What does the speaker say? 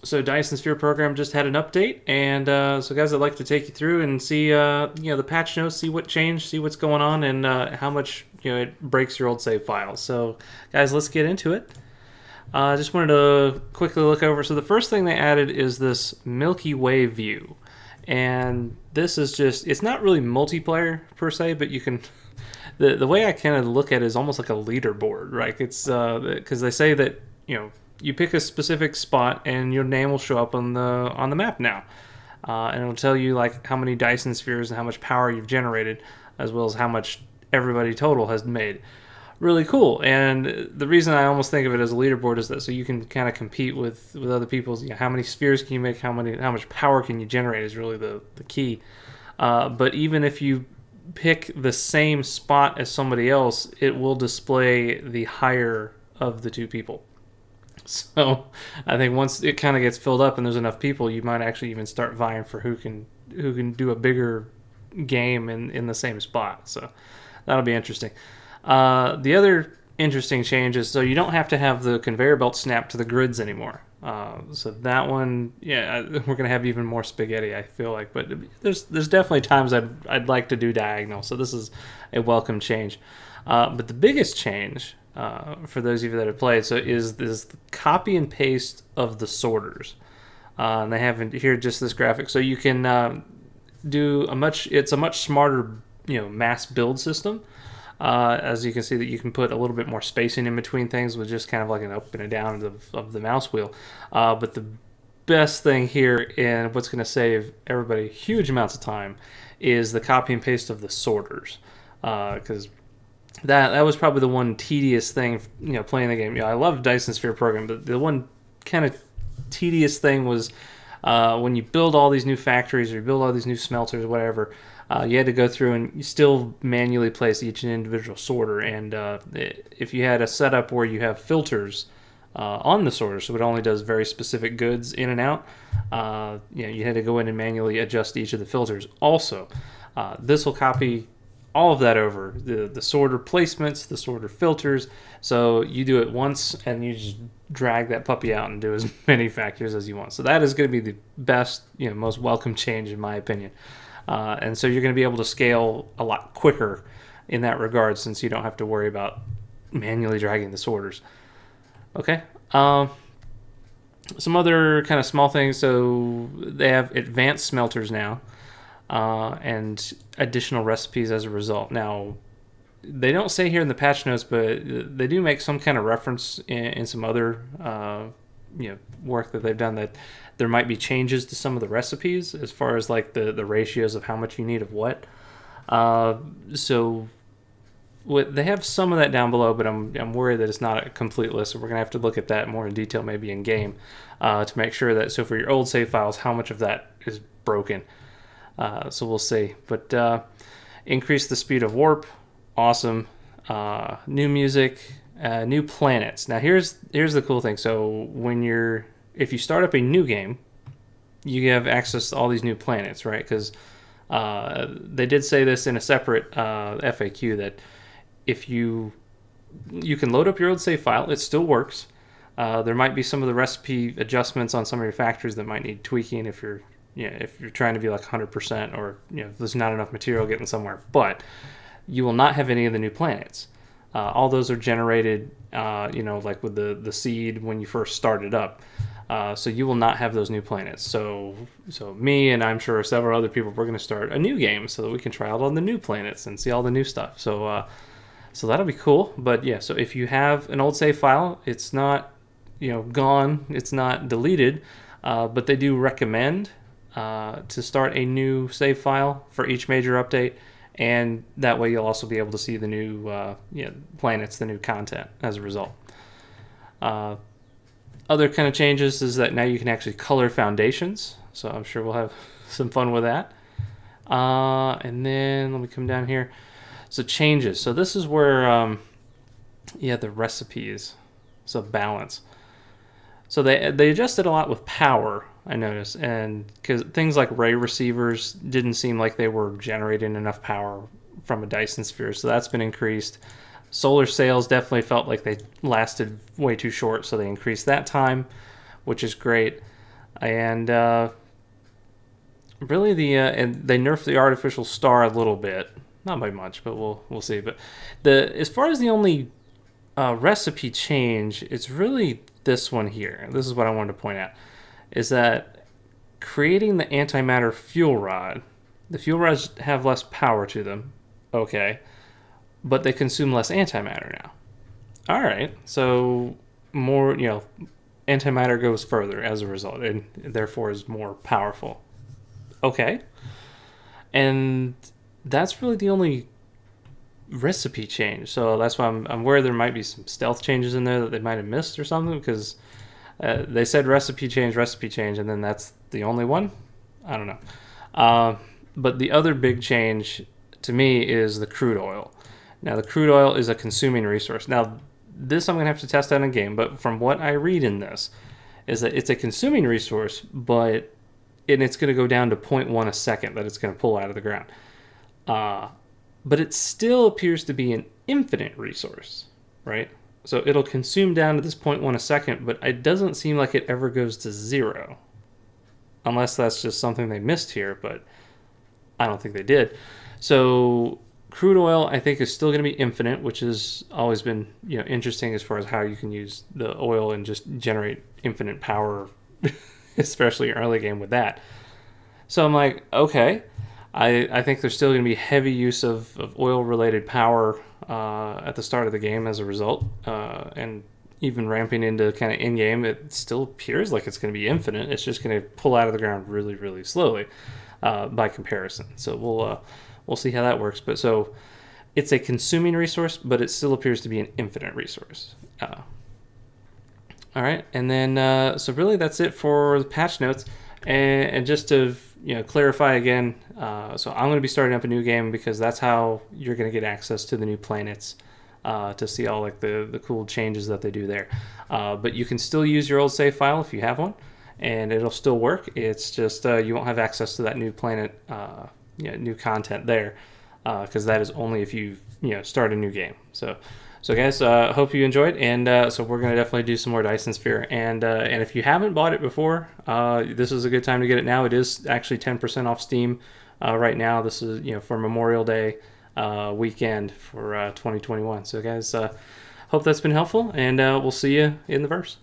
So Dyson Sphere program just had an update, and so guys, I'd like to take you through and see, the patch notes, see what changed, see what's going on, and how much it breaks your old save files. So, guys, let's get into it. I just wanted to quickly look over. So the first thing they added is this Milky Way View, and this is just—it's not really multiplayer per se, but you can. The way I kind of look at it is almost like a leaderboard, right? It's because they say that you pick a specific spot and your name will show up on the map now, and it'll tell you like how many Dyson spheres and how much power you've generated, as well as how much everybody total has made. Really cool. And the reason I almost think of it as a leaderboard is that so you can kind of compete with other people's. How many spheres can you make? How much power can you generate is really the key. But even if you pick the same spot as somebody else, it will display the higher of the two people. So I think once it kind of gets filled up and there's enough people, you might actually even start vying for who can do a bigger game in the same spot. So that'll be interesting. The other interesting change is so you don't have to have the conveyor belt snapped to the grids anymore. So that one, we're gonna have even more spaghetti, I feel like. But there's definitely times I'd like to do diagonal. So this is a welcome change. But the biggest change for those of you that have played, so is this copy and paste of the sorters. And they have here just this graphic, so you can do it's a much smarter mass build system. As you can see that you can put a little bit more spacing in between things with just kind of like an up and a down of the mouse wheel. But the best thing here, and what's going to save everybody huge amounts of time, is the copy and paste of the sorters. Because that was probably the one tedious thing, playing the game. I love Dyson Sphere program, but the one kind of tedious thing was when you build all these new factories or you build all these new smelters or whatever, you had to go through and you still manually place each individual sorter. And if you had a setup where you have filters on the sorter, so it only does very specific goods in and out, you had to go in and manually adjust each of the filters. Also, this will copy all of that over the sorter placements, the sorter filters. So you do it once and you just drag that puppy out and do as many factors as you want. So that is going to be the best, most welcome change in my opinion. And so you're going to be able to scale a lot quicker in that regard, since you don't have to worry about manually dragging the sorters. Okay. Some other kind of small things. So they have advanced smelters now. And additional recipes as a result. Now, they don't say here in the patch notes, but they do make some kind of reference in some other work that they've done, that there might be changes to some of the recipes as far as like the ratios of how much you need of what. So they have some of that down below, but I'm worried that it's not a complete list, so we're gonna have to look at that more in detail maybe in game to make sure that, so for your old save files, how much of that is broken. So we'll see. But increase the speed of warp, awesome. New music, new planets. Now here's the cool thing. So if you start up a new game, you have access to all these new planets, right? Because they did say this in a separate FAQ, that if you can load up your old save file, it still works. There might be some of the recipe adjustments on some of your factories that might need tweaking if you're trying to be like 100%, or if there's not enough material getting somewhere. But you will not have any of the new planets. All those are generated, like with the seed when you first start it up. So you will not have those new planets. So me and I'm sure several other people, we're going to start a new game so that we can try out all the new planets and see all the new stuff. So that'll be cool. But yeah, so if you have an old save file, it's not gone, it's not deleted, but they do recommend to start a new save file for each major update, and that way you'll also be able to see the new planets, the new content as a result. Other kind of changes is that now you can actually color foundations, so I'm sure we'll have some fun with that. And then let me come down here. So changes. So this is where the recipes. So balance. So they adjusted a lot with power, I noticed, and because things like ray receivers didn't seem like they were generating enough power from a Dyson Sphere, so that's been increased. Solar sails definitely felt like they lasted way too short, so they increased that time, which is great. And really, and they nerfed the artificial star a little bit, not by much, but we'll see. But as far as the only recipe change, it's really this one here. This is what I wanted to point out: is that creating the antimatter fuel rod. The fuel rods have less power to them, okay, but they consume less antimatter now. All right, so more, antimatter goes further as a result, and therefore is more powerful. Okay, and that's really the only recipe change. So that's why I'm worried there might be some stealth changes in there that they might have missed or something, because they said recipe change, and then that's the only one. I don't know. But the other big change to me is the crude oil. Now, the crude oil is a consuming resource. Now, this I'm going to have to test out in game, but from what I read in this, is that it's a consuming resource, but it's going to go down to 0.1 a second that it's going to pull out of the ground. But it still appears to be an infinite resource, right? So it'll consume down to this 0.1 a second, but it doesn't seem like it ever goes to zero. Unless that's just something they missed here, but I don't think they did. So crude oil, I think, is still going to be infinite, which has always been interesting as far as how you can use the oil and just generate infinite power, especially early game with that. So I'm like, okay, I think there's still going to be heavy use of oil-related power at the start of the game as a result, and even ramping into kind of in-game, it still appears like it's going to be infinite. It's just going to pull out of the ground really, really slowly by comparison. So we'll see how that works. But so it's a consuming resource, but it still appears to be an infinite resource. All right, and then so really that's it for the patch notes. And just to clarify again, so I'm going to be starting up a new game because that's how you're going to get access to the new planets, to see all like the cool changes that they do there. But you can still use your old save file if you have one, and it'll still work. It's just you won't have access to that new planet, new content there, because that is only if you start a new game. So guys, hope you enjoyed, and so we're gonna definitely do some more Dyson Sphere, and if you haven't bought it before, this is a good time to get it now. It is actually 10% off Steam right now. This is for Memorial Day weekend for 2021. So guys, hope that's been helpful, and we'll see you in the verse.